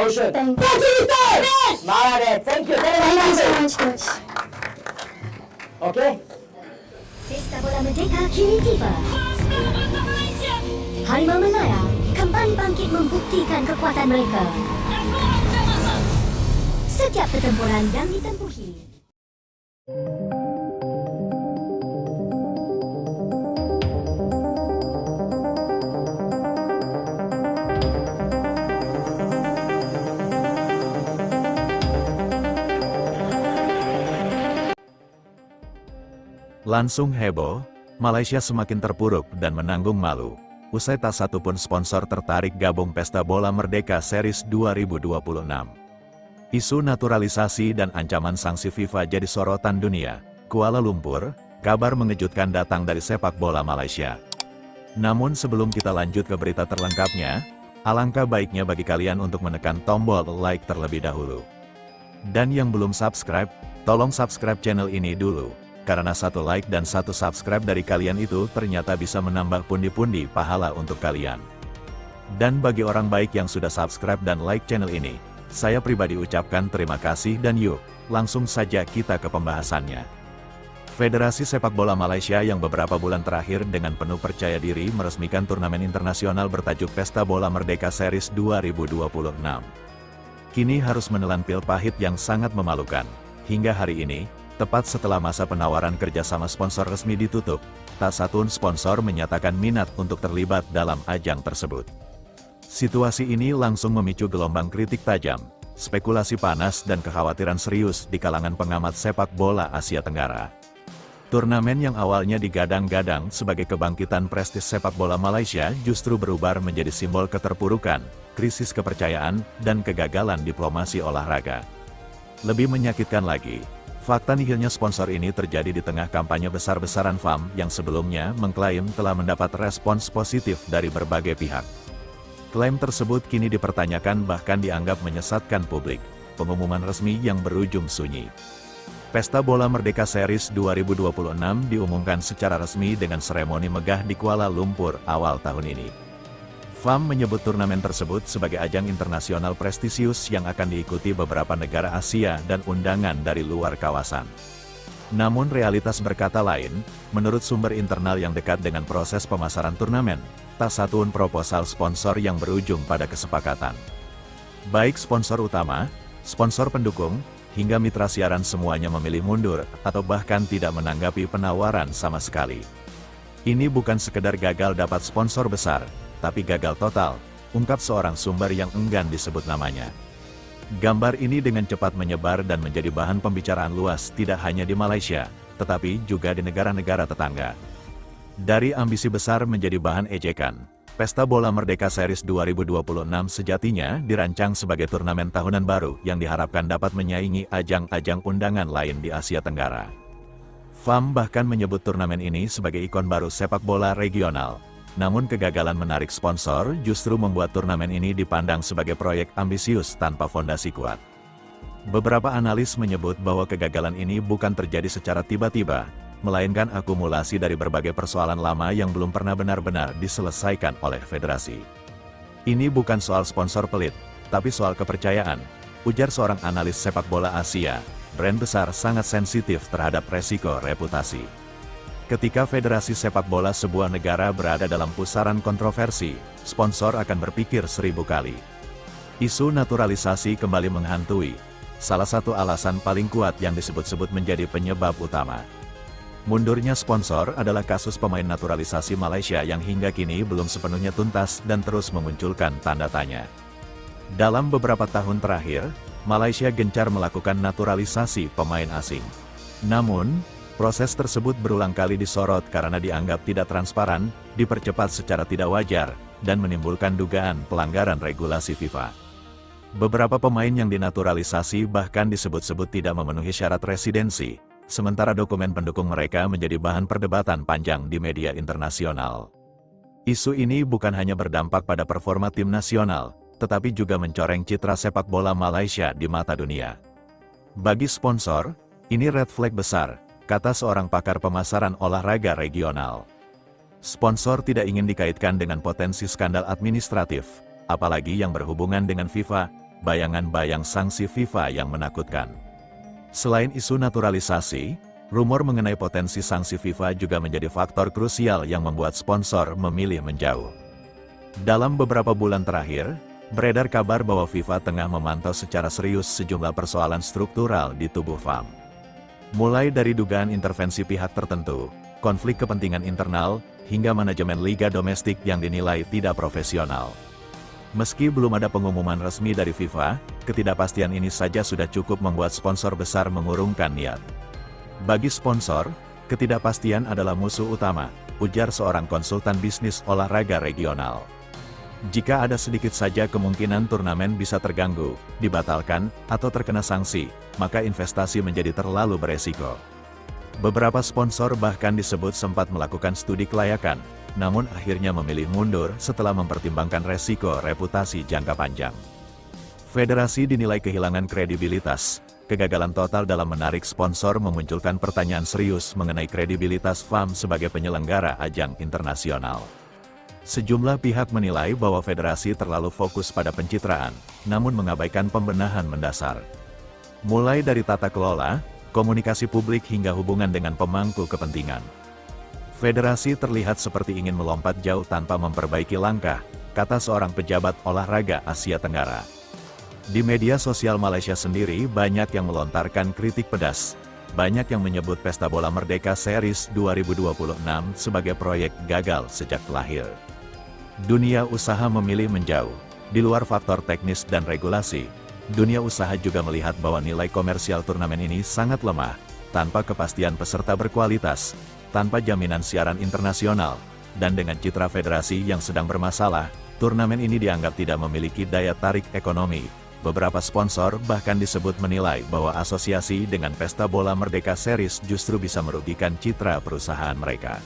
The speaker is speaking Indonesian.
promotion. Thank you. Yes! Maret, thank you. Thank you so much, Coach. Okay? Pesta Bola Merdeka kini tiba. Harimau Malaya kembali bangkit membuktikan kekuatan mereka. Setiap pertempuran yang ditempuhi. Langsung heboh, Malaysia semakin terpuruk dan menanggung malu. Usai tak satu pun sponsor tertarik gabung Pesta Bola Merdeka Series 2026. Isu naturalisasi dan ancaman sanksi FIFA jadi sorotan dunia. Kuala Lumpur, kabar mengejutkan datang dari sepak bola Malaysia. Namun sebelum kita lanjut ke berita terlengkapnya, alangkah baiknya bagi kalian untuk menekan tombol like terlebih dahulu. Dan yang belum subscribe, tolong subscribe channel ini dulu. Karena satu like dan satu subscribe dari kalian itu ternyata bisa menambah pundi-pundi pahala untuk kalian. Dan bagi orang baik yang sudah subscribe dan like channel ini, saya pribadi ucapkan terima kasih dan yuk, langsung saja kita ke pembahasannya. Federasi Sepak Bola Malaysia yang beberapa bulan terakhir dengan penuh percaya diri meresmikan turnamen internasional bertajuk Pesta Bola Merdeka Series 2026. Kini harus menelan pil pahit yang sangat memalukan. Hingga hari ini, tepat setelah masa penawaran kerjasama sponsor resmi ditutup, tak satu sponsor menyatakan minat untuk terlibat dalam ajang tersebut. Situasi ini langsung memicu gelombang kritik tajam, spekulasi panas dan kekhawatiran serius di kalangan pengamat sepak bola Asia Tenggara. Turnamen yang awalnya digadang-gadang sebagai kebangkitan prestis sepak bola Malaysia justru berubah menjadi simbol keterpurukan, krisis kepercayaan, dan kegagalan diplomasi olahraga. Lebih menyakitkan lagi, fakta nihilnya sponsor ini terjadi di tengah kampanye besar-besaran FAM yang sebelumnya mengklaim telah mendapat respons positif dari berbagai pihak. Klaim tersebut kini dipertanyakan bahkan dianggap menyesatkan publik, pengumuman resmi yang berujung sunyi. Pesta Bola Merdeka Series 2026 diumumkan secara resmi dengan seremoni megah di Kuala Lumpur awal tahun ini. FAM menyebut turnamen tersebut sebagai ajang internasional prestisius yang akan diikuti beberapa negara Asia dan undangan dari luar kawasan. Namun realitas berkata lain, menurut sumber internal yang dekat dengan proses pemasaran turnamen, tak satu proposal sponsor yang berujung pada kesepakatan. Baik sponsor utama, sponsor pendukung, hingga mitra siaran semuanya memilih mundur atau bahkan tidak menanggapi penawaran sama sekali. Ini bukan sekedar gagal dapat sponsor besar, tapi gagal total, ungkap seorang sumber yang enggan disebut namanya. Gambar ini dengan cepat menyebar dan menjadi bahan pembicaraan luas tidak hanya di Malaysia, tetapi juga di negara-negara tetangga. Dari ambisi besar menjadi bahan ejekan, Pesta Bola Merdeka Series 2026 sejatinya dirancang sebagai turnamen tahunan baru yang diharapkan dapat menyaingi ajang-ajang undangan lain di Asia Tenggara. FAM bahkan menyebut turnamen ini sebagai ikon baru sepak bola regional. Namun kegagalan menarik sponsor justru membuat turnamen ini dipandang sebagai proyek ambisius tanpa fondasi kuat. Beberapa analis menyebut bahwa kegagalan ini bukan terjadi secara tiba-tiba, melainkan akumulasi dari berbagai persoalan lama yang belum pernah benar-benar diselesaikan oleh federasi. Ini bukan soal sponsor pelit, tapi soal kepercayaan, ujar seorang analis sepak bola Asia. Brand besar sangat sensitif terhadap resiko reputasi. Ketika federasi sepak bola sebuah negara berada dalam pusaran kontroversi, sponsor akan berpikir 1000 kali. Isu naturalisasi kembali menghantui, salah satu alasan paling kuat yang disebut-sebut menjadi penyebab utama. Mundurnya sponsor adalah kasus pemain naturalisasi Malaysia yang hingga kini belum sepenuhnya tuntas dan terus memunculkan tanda tanya. Dalam beberapa tahun terakhir, Malaysia gencar melakukan naturalisasi pemain asing. Namun, proses tersebut berulang kali disorot karena dianggap tidak transparan, dipercepat secara tidak wajar, dan menimbulkan dugaan pelanggaran regulasi FIFA. Beberapa pemain yang dinaturalisasi bahkan disebut-sebut tidak memenuhi syarat residensi, sementara dokumen pendukung mereka menjadi bahan perdebatan panjang di media internasional. Isu ini bukan hanya berdampak pada performa tim nasional, tetapi juga mencoreng citra sepak bola Malaysia di mata dunia. Bagi sponsor, ini red flag besar, kata seorang pakar pemasaran olahraga regional. Sponsor tidak ingin dikaitkan dengan potensi skandal administratif, apalagi yang berhubungan dengan FIFA, bayang-bayang sanksi FIFA yang menakutkan. Selain isu naturalisasi, rumor mengenai potensi sanksi FIFA juga menjadi faktor krusial yang membuat sponsor memilih menjauh. Dalam beberapa bulan terakhir, beredar kabar bahwa FIFA tengah memantau secara serius sejumlah persoalan struktural di tubuh FAM. Mulai dari dugaan intervensi pihak tertentu, konflik kepentingan internal, hingga manajemen liga domestik yang dinilai tidak profesional. Meski belum ada pengumuman resmi dari FIFA, ketidakpastian ini saja sudah cukup membuat sponsor besar mengurungkan niat. Bagi sponsor, ketidakpastian adalah musuh utama, ujar seorang konsultan bisnis olahraga regional. Jika ada sedikit saja kemungkinan turnamen bisa terganggu, dibatalkan, atau terkena sanksi, maka investasi menjadi terlalu beresiko. Beberapa sponsor bahkan disebut sempat melakukan studi kelayakan, namun akhirnya memilih mundur setelah mempertimbangkan resiko reputasi jangka panjang. Federasi dinilai kehilangan kredibilitas. Kegagalan total dalam menarik sponsor memunculkan pertanyaan serius mengenai kredibilitas FAM sebagai penyelenggara ajang internasional. Sejumlah pihak menilai bahwa federasi terlalu fokus pada pencitraan, namun mengabaikan pembenahan mendasar. Mulai dari tata kelola, komunikasi publik hingga hubungan dengan pemangku kepentingan. Federasi terlihat seperti ingin melompat jauh tanpa memperbaiki langkah, kata seorang pejabat olahraga Asia Tenggara. Di media sosial Malaysia sendiri banyak yang melontarkan kritik pedas. Banyak yang menyebut Pesta Bola Merdeka Series 2026 sebagai proyek gagal sejak lahir. Dunia usaha memilih menjauh. Di luar faktor teknis dan regulasi, dunia usaha juga melihat bahwa nilai komersial turnamen ini sangat lemah, tanpa kepastian peserta berkualitas, tanpa jaminan siaran internasional, dan dengan citra federasi yang sedang bermasalah, turnamen ini dianggap tidak memiliki daya tarik ekonomi. Beberapa sponsor bahkan disebut menilai bahwa asosiasi dengan Pesta Bola Merdeka Series justru bisa merugikan citra perusahaan mereka.